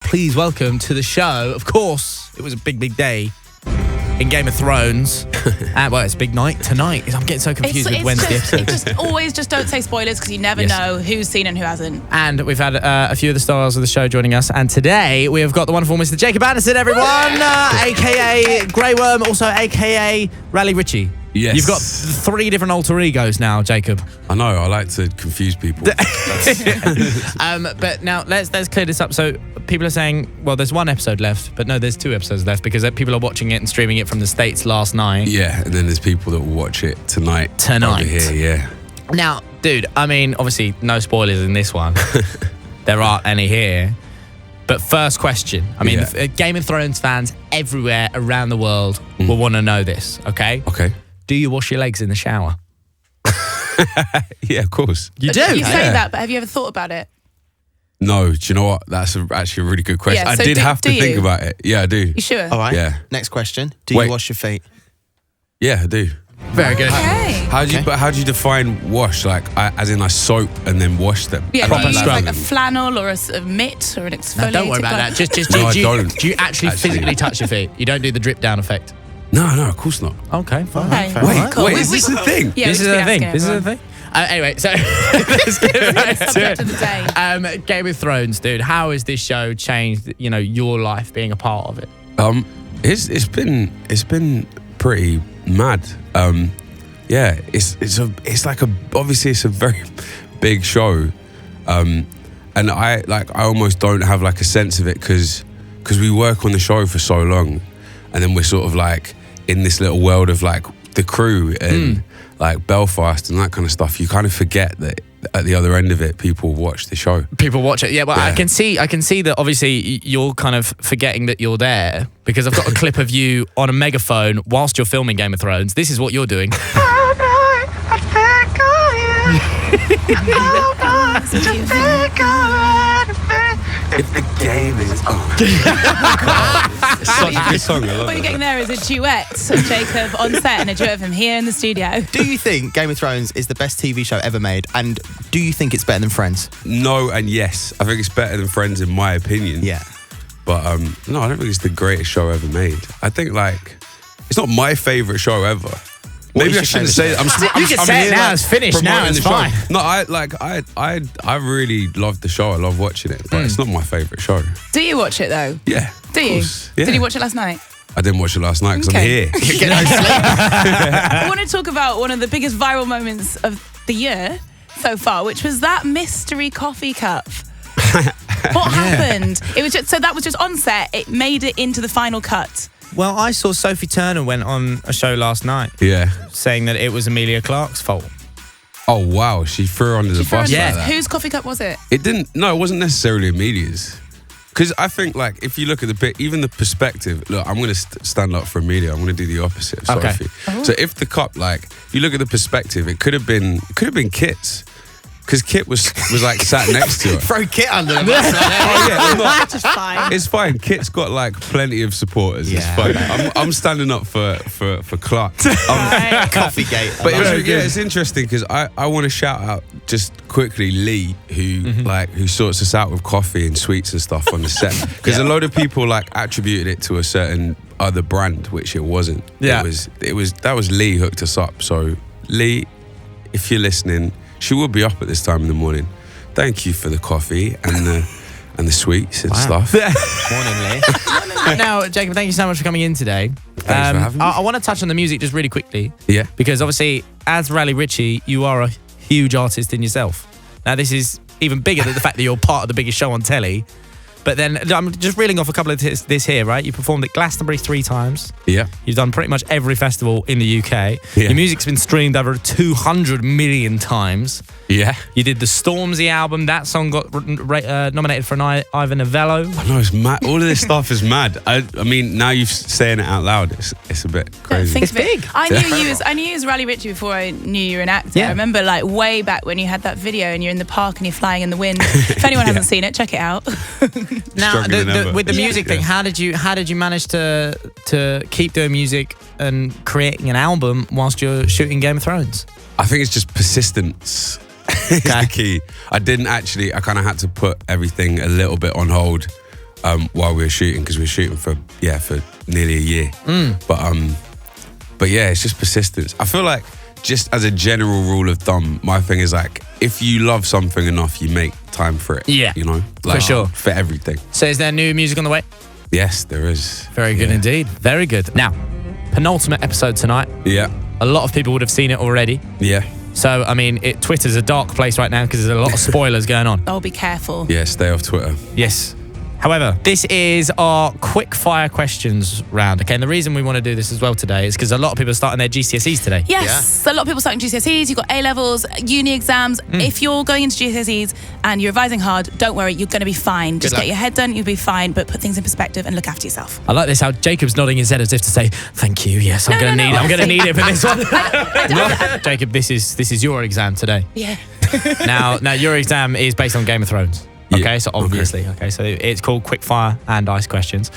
please welcome to the show, of course, it was a big day in Game of Thrones. Well, it's a big night tonight. I'm getting so confused with Wednesday episodes. Just don't say spoilers because you never know who's seen and who hasn't. And we've had a few of the stars of the show joining us. And today we have got the wonderful Mr. Jacob Anderson, everyone, a.k.a. Grey Worm, also a.k.a. Rally Ritchie. Yes. You've got 3 different alter egos now, Jacob. I know, I like to confuse people. But now let's clear this up. So people are saying, well, there's 1 episode left, but no, there's 2 episodes left because people are watching it and streaming it from the States last night. Yeah, and then there's people that will watch it tonight. Over here, yeah. Now, dude, I mean, obviously no spoilers in this one. There aren't any here. But first question, I mean, Game of Thrones fans everywhere around the world will want to know this, okay? Okay. Do you wash your legs in the shower? Yeah, of course. You do? You say that, but have you ever thought about it? No, do you know what? That's actually a really good question. Yeah, I so did have to do think you? about it. Yeah, I do. You sure? All right. Yeah. Next question. Do you wash your feet? Yeah, I do. Very good. Okay. How do you define wash? Like, as in I soap and then wash them? Yeah, Proper do you use like scrub. a flannel or a mitt or an exfoliating? No, don't worry about that. Just No, I do don't. you actually physically touch your feet? You don't do the drip down effect? No, of course not. Okay, fine. Okay. Fair Wait, enough. cool. Wait, is this a thing? Yeah, This is a thing. This is a thing. Anyway, so let's get back to Subject of the day. Game of Thrones, dude. How has this show changed, your life being a part of it? It's been pretty mad. Yeah, obviously it's a very big show, and I almost don't have like a sense of it because we work on the show for so long, and then we're sort of like in this little world of like the crew and like Belfast and that kind of stuff. You kind of forget that at the other end of it, people watch the show. People watch it, yeah. Well, I can see that. Obviously, you're kind of forgetting that you're there because I've got a clip of you on a megaphone whilst you're filming Game of Thrones. This is what you're doing. If the game is on. It's such a good song. I love What you're it. getting there is a duet of Jacob on set and a duet of him here in the studio. Do you think Game of Thrones is the best TV show ever made? And do you think it's better than Friends? No and yes. I think it's better than Friends in my opinion. Yeah. But no, I don't think it's the greatest show ever made. I think it's not my favourite show ever. Maybe I shouldn't say that. You can say it now. It's finished now. It's fine. No, I really loved the show. I love watching it, but it's not my favourite show. Do you watch it though? Yeah. Do you? Yeah. Did you watch it last night? I didn't watch it last night because Okay. I'm here. Get no sleep. I want to talk about one of the biggest viral moments of the year so far, which was that mystery coffee cup. What happened? It was that was just on set. It made it into the final cut. Well, I saw Sophie Turner went on a show last night Yeah. saying that it was Emilia Clarke's fault. Oh wow, she threw her under the bus Yeah. like that. Whose coffee cup was it? It didn't. No, it wasn't necessarily Amelia's. Because I think, like, if you look at the bit, even the perspective. Look, I'm going to stand up for Amelia. I'm going to do the opposite of Okay. Sophie. So if the cup, like, if you look at the perspective, it could have been Kit's. Because Kit was like sat next to her. Throw Kit under the bus. Oh yeah, That's just fine. it's fine. Kit's got like plenty of supporters. It's Yeah. fine. I'm standing up for Clark. Coffee gate. But it's interesting because I want to shout out just quickly Lee, who sorts us out with coffee and sweets and stuff on the set. Because a load of people like attributed it to a certain other brand, which it wasn't. Yeah. That was Lee hooked us up. So Lee, if you're listening, she will be up at this time in the morning. Thank you for the coffee and the sweets and stuff. Morning, Lee. Now, Jacob, thank you so much for coming in today. Thanks for having me. I want to touch on the music just really quickly. Yeah. Because obviously, as Rally Ritchie, you are a huge artist in yourself. Now, this is even bigger than the fact that you're part of the biggest show on telly. But then I'm just reeling off a couple of this here, right? You performed at Glastonbury 3 times. Yeah. You've done pretty much every festival in the UK. Yeah. Your music's been streamed over 200 million times. Yeah. You did the Stormzy album. That song got nominated for an Ivor Novello. I know, it's mad. All of this stuff is mad. I mean, now you're saying it out loud, it's a bit crazy. Think It's of it. big. I knew you as Rally Ritchie before I knew you were an actor. Yeah. I remember like way back when you had that video and you're in the park and you're flying in the wind. If anyone hasn't seen it, check it out. Now, Struggling ever. with the Yeah. music thing, how did you manage to keep doing music and creating an album whilst you're shooting Game of Thrones? I think it's just persistence is the key. I kind of had to put everything a little bit on hold while we were shooting, because we were shooting for nearly a year. But yeah, it's just persistence. I feel like, just as a general rule of thumb, my thing is like, if you love something enough, you make time for it. Yeah. You know? Like, For sure. For everything. So is there new music on the way? Yes, there is. Very good indeed. Very good. Now, penultimate episode tonight. Yeah. A lot of people would have seen it already. Yeah. So, I mean, Twitter's a dark place right now because there's a lot of spoilers going on. Oh, be careful. Yeah, stay off Twitter. Yes. However, this is our Quickfire Questions round, okay? And the reason we want to do this as well today is because a lot of people are starting their GCSEs today. Yes, a lot of people starting GCSEs, you've got A-levels, uni exams. If you're going into GCSEs and you're revising hard, don't worry, you're going to be fine. Just luck. get your head done, you'll be fine, but put things in perspective and look after yourself. I like this, how Jacob's nodding his head as if to say, thank you, yes, I'm going to need it for this one. Jacob, this is your exam today. Yeah. Now your exam is based on Game of Thrones. Okay, Yeah, so obviously, okay, so it's called Quickfire and Ice Questions.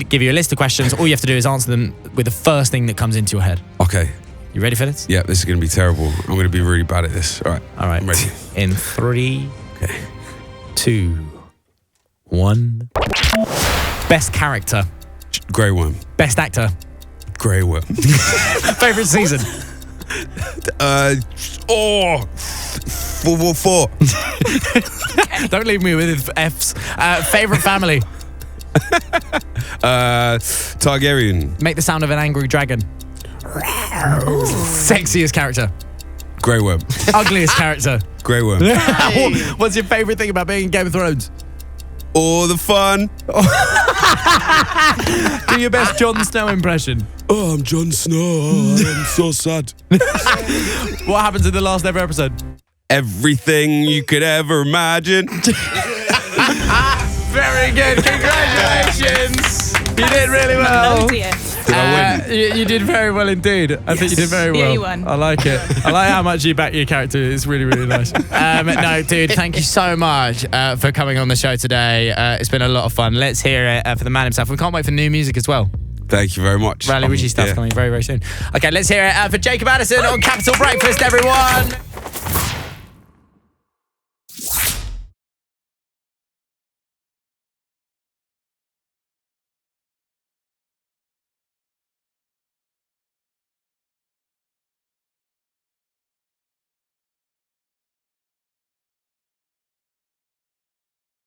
Give you a list of questions. All you have to do is answer them with the first thing that comes into your head. Okay. You ready for this? Yeah, this is going to be terrible. I'm going to be really bad at this. All right. All right. I'm ready. In 3, 2, 1. Best character. Grey Worm. Best actor. Grey Worm. Favorite season. 4. Don't leave me with F's. Favorite family. Targaryen. Make the sound of an angry dragon. Sexiest character. Grey Worm. Ugliest character. Grey Worm. What's your favorite thing about being in Game of Thrones? All the fun. Do your best Jon Snow impression. Oh, I'm Jon Snow. I'm so sad. What happens in the last ever episode? Everything you could ever imagine. Very good. Congratulations. You did really well. Oh dear. You did very well indeed. I think you did very well. Yeah, you won. I like it. I like how much you back your character. It's really, really nice. No, dude, thank you so much for coming on the show today. It's been a lot of fun. Let's hear it for the man himself. We can't wait for new music as well. Thank you very much. Riley Ritchie stuff coming very, very soon. Okay, let's hear it for Jacob Addison on Capital Breakfast, everyone.